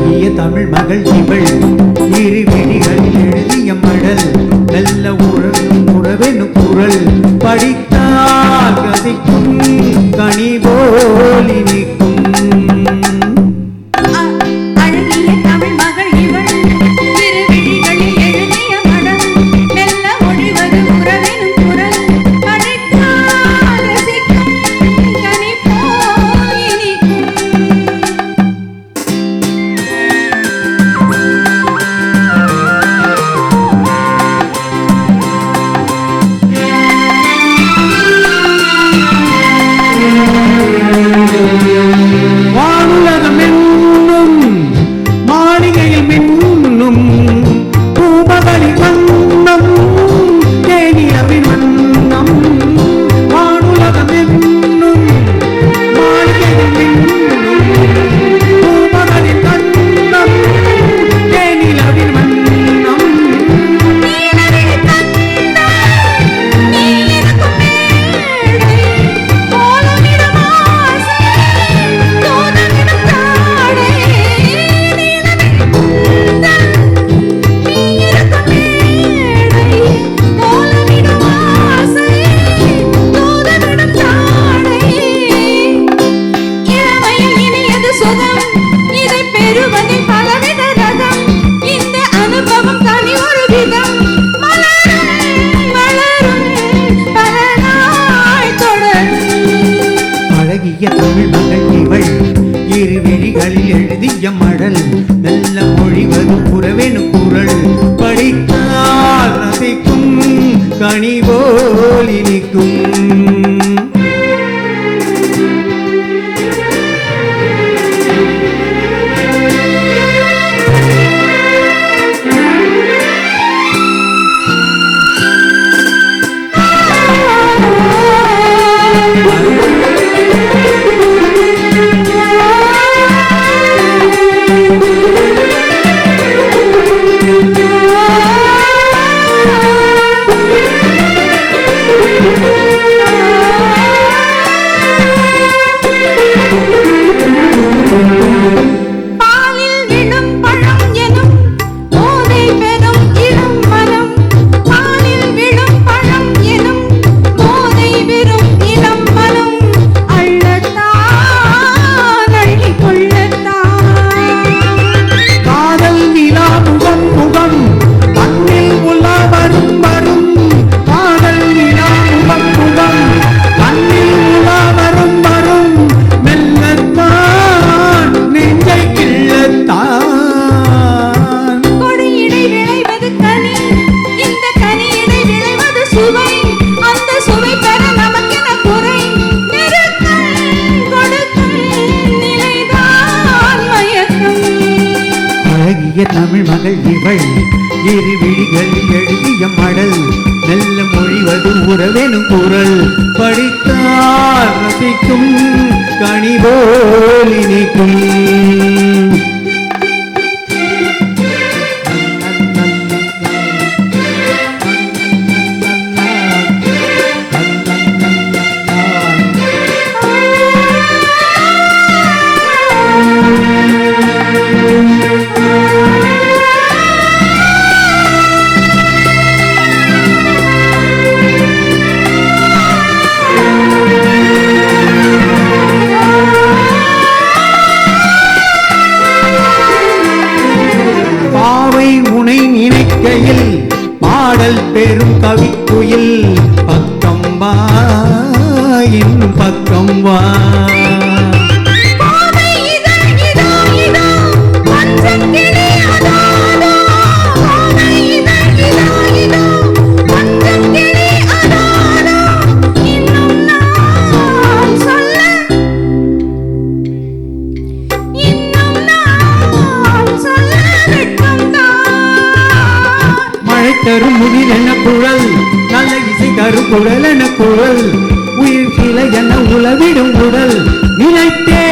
அழகிய தமிழ் மகள் இவள் இரு விழிகளில் எழுதிய மடல் நல்ல உறவெனும் குரல் படித்தால் கதைக்கும் கனி போல் இனிக்கும் தமிழ் மகள் இவள் இரு விழிகளில் எழுதிய மடல் நல்ல மொழிவது உறவெனும் குரல் படித்தால் ரசிக்கும் கனி போல் இனிக்கும் தமிழ் மகள் இவள் இரு விழிகளில் எழுதிய மடல் நல்ல மொழிவது உறவெனும் குரல் படித்தால் ரசிக்கும் கனி போல் இனிக்கும் பாடல் பெரும் கவிக்குயில் பக்கம் வா இன்னும் பக்கம் வா தரும் முகில் என குழல் நல்ல இசை தரும் குழல் என குழல் உயிர் சில என உளவிடும் உடல் நினைத்தே